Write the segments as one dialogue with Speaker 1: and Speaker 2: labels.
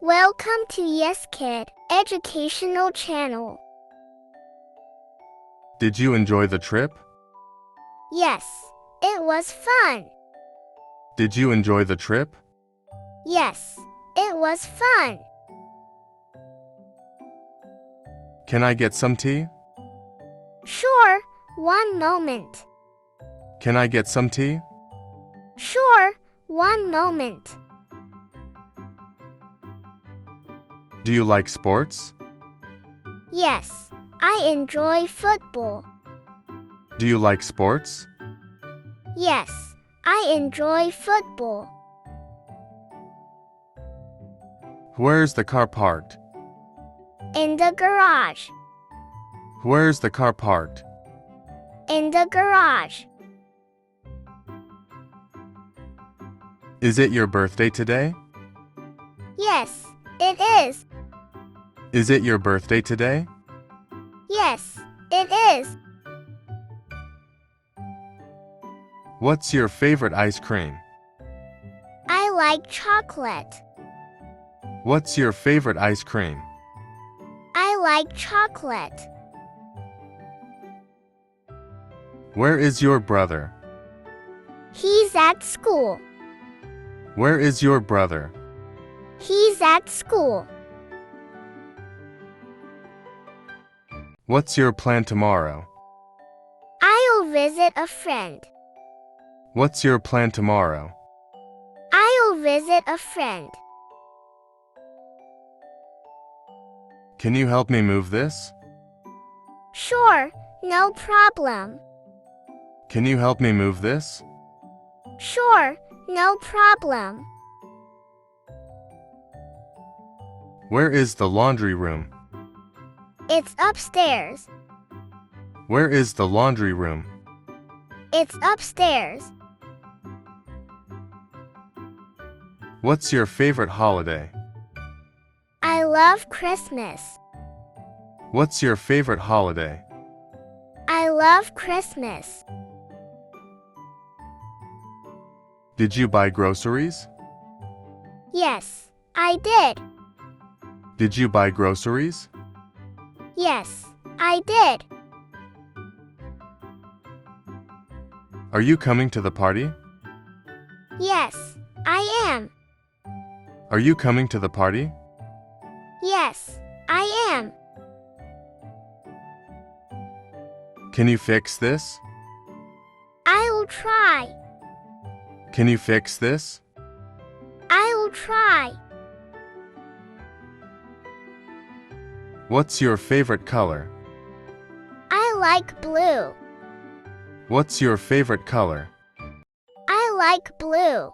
Speaker 1: Welcome to Yes Kid Educational Channel.
Speaker 2: Did you enjoy the trip?
Speaker 1: Yes, it was fun.
Speaker 2: Did you enjoy the trip?
Speaker 1: Yes, it was fun.
Speaker 2: Can I get some tea?
Speaker 1: Sure, one moment.
Speaker 2: Can I get some tea?
Speaker 1: Sure, one moment.
Speaker 2: Do you like sports?
Speaker 1: Yes, I enjoy football.
Speaker 2: Do you like sports?
Speaker 1: Yes, I enjoy football.
Speaker 2: Where's the car parked?
Speaker 1: In the garage.
Speaker 2: Where's the car parked?
Speaker 1: In the garage.
Speaker 2: Is it your birthday today?
Speaker 1: Yes, it is.
Speaker 2: Is it your birthday today?
Speaker 1: Yes, it is.
Speaker 2: What's your favorite ice cream?
Speaker 1: I like chocolate.
Speaker 2: What's your favorite ice cream?
Speaker 1: I like chocolate.
Speaker 2: Where is your brother?
Speaker 1: He's at school.
Speaker 2: Where is your brother?
Speaker 1: He's at school.
Speaker 2: What's your plan tomorrow?
Speaker 1: I'll visit a friend.
Speaker 2: What's your plan tomorrow?
Speaker 1: I'll visit a friend.
Speaker 2: Can you help me move this?
Speaker 1: Sure, no problem.
Speaker 2: Can you help me move this?
Speaker 1: Sure, no problem.
Speaker 2: Where is the laundry room?
Speaker 1: It's upstairs.
Speaker 2: Where is the laundry room?
Speaker 1: It's upstairs.
Speaker 2: What's your favorite holiday?
Speaker 1: I love Christmas.
Speaker 2: What's your favorite holiday?
Speaker 1: I love Christmas.
Speaker 2: Did you buy groceries?
Speaker 1: Yes, I did.
Speaker 2: Did you buy groceries?
Speaker 1: Yes, I did.
Speaker 2: Are you coming to the party?
Speaker 1: Yes, I am.
Speaker 2: Are you coming to the party?
Speaker 1: Yes, I am.
Speaker 2: Can you fix this?
Speaker 1: I'll try.
Speaker 2: Can you fix this?
Speaker 1: I'll try.
Speaker 2: What's your favorite color?
Speaker 1: I like blue.
Speaker 2: What's your favorite color?
Speaker 1: I like blue.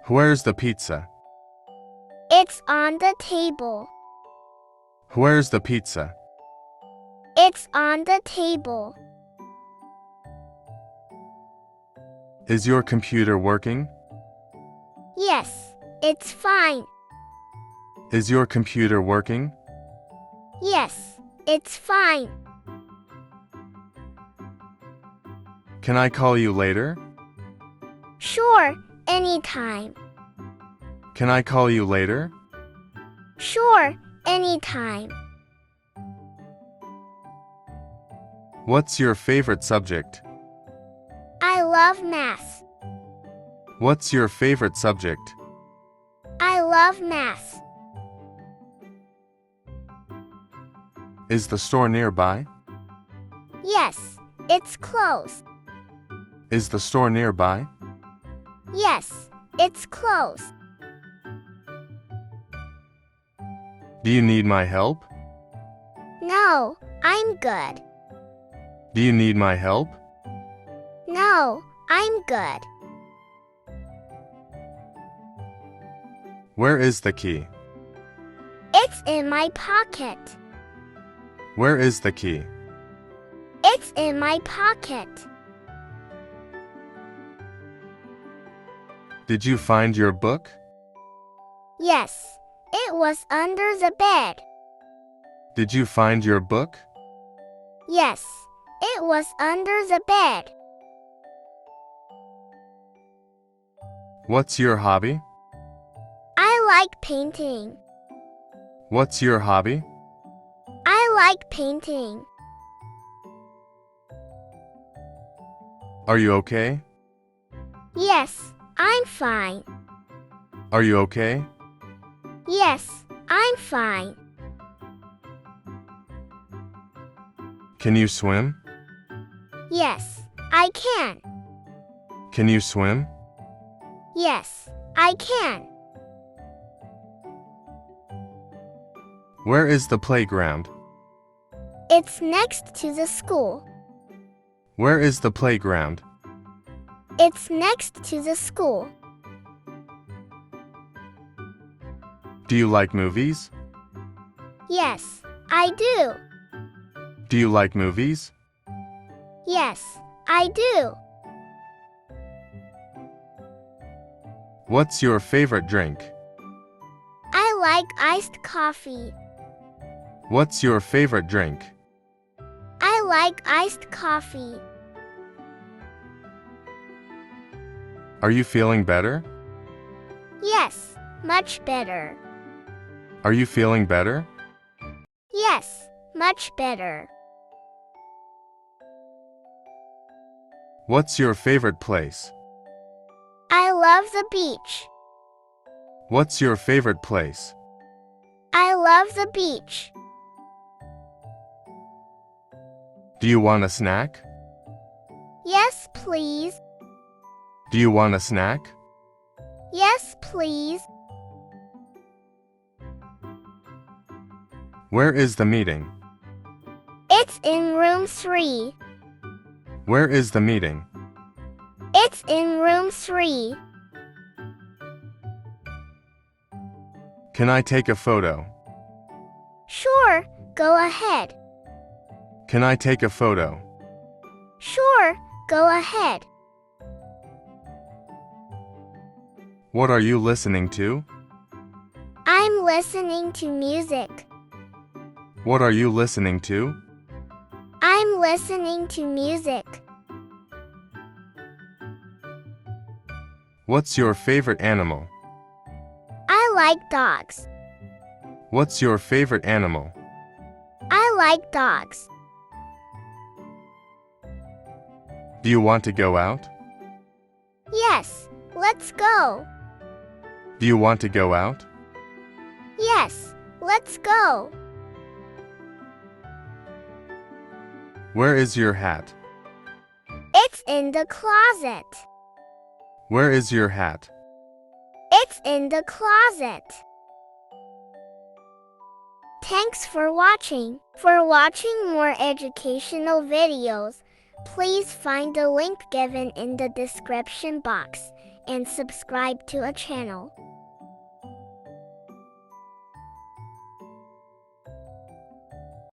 Speaker 2: Where's the pizza?
Speaker 1: It's on the table.
Speaker 2: Where's the pizza?
Speaker 1: It's on the table.
Speaker 2: Is your computer working?
Speaker 1: Yes, it's fine.
Speaker 2: Is your computer working?
Speaker 1: Yes, it's fine.
Speaker 2: Can I call you later?
Speaker 1: Sure, anytime.
Speaker 2: Can I call you later?
Speaker 1: Sure, anytime.
Speaker 2: What's your favorite subject?
Speaker 1: I love math.
Speaker 2: What's your favorite subject?
Speaker 1: I love math.
Speaker 2: Is the store nearby?
Speaker 1: Yes, it's close.
Speaker 2: Is the store nearby?
Speaker 1: Yes, it's close.
Speaker 2: Do you need my help?
Speaker 1: No, I'm good.
Speaker 2: Do you need my help?
Speaker 1: No, I'm good.
Speaker 2: Where is the key?
Speaker 1: It's in my pocket.
Speaker 2: Where is the key?
Speaker 1: It's in my pocket.
Speaker 2: Did you find your book?
Speaker 1: Yes, it was under the bed.
Speaker 2: Did you find your book?
Speaker 1: Yes, it was under the bed.
Speaker 2: What's your hobby?
Speaker 1: I like painting.
Speaker 2: What's your hobby?
Speaker 1: I like painting.
Speaker 2: Are you okay?
Speaker 1: Yes, I'm fine.
Speaker 2: Are you okay?
Speaker 1: Yes, I'm fine.
Speaker 2: Can you swim?
Speaker 1: Yes, I can.
Speaker 2: Can you swim?
Speaker 1: Yes, I can.
Speaker 2: Where is the playground?
Speaker 1: It's next to the school.
Speaker 2: Where is the playground?
Speaker 1: It's next to the school.
Speaker 2: Do you like movies?
Speaker 1: Yes, I do.
Speaker 2: Do you like movies?
Speaker 1: Yes, I do.
Speaker 2: What's your favorite drink?
Speaker 1: I like iced coffee.
Speaker 2: What's your favorite drink?
Speaker 1: I like iced coffee.
Speaker 2: Are you feeling better?
Speaker 1: Yes, much better.
Speaker 2: Are you feeling better?
Speaker 1: Yes, much better.
Speaker 2: What's your favorite place?
Speaker 1: I love the beach.
Speaker 2: What's your favorite place?
Speaker 1: I love the beach.
Speaker 2: Do you want a snack?
Speaker 1: Yes, please.
Speaker 2: Do you want a snack?
Speaker 1: Yes, please.
Speaker 2: Where is the meeting?
Speaker 1: It's in room 3.
Speaker 2: Where is the meeting?
Speaker 1: It's in room 3.
Speaker 2: Can I take a photo?
Speaker 1: Sure, go ahead.
Speaker 2: Can I take a photo?
Speaker 1: Sure, go ahead.
Speaker 2: What are you listening to?
Speaker 1: I'm listening to music.
Speaker 2: What are you listening to?
Speaker 1: I'm listening to music.
Speaker 2: What's your favorite animal?
Speaker 1: I like dogs.
Speaker 2: What's your favorite animal?
Speaker 1: I like dogs.
Speaker 2: Do you want to go out?
Speaker 1: Yes, let's go.
Speaker 2: Do you want to go out?
Speaker 1: Yes, let's go.
Speaker 2: Where is your hat?
Speaker 1: It's in the closet.
Speaker 2: Where is your hat?
Speaker 1: It's in the closet. Thanks for watching. For watching more educational videos, please find the link given in the description box and subscribe to our channel.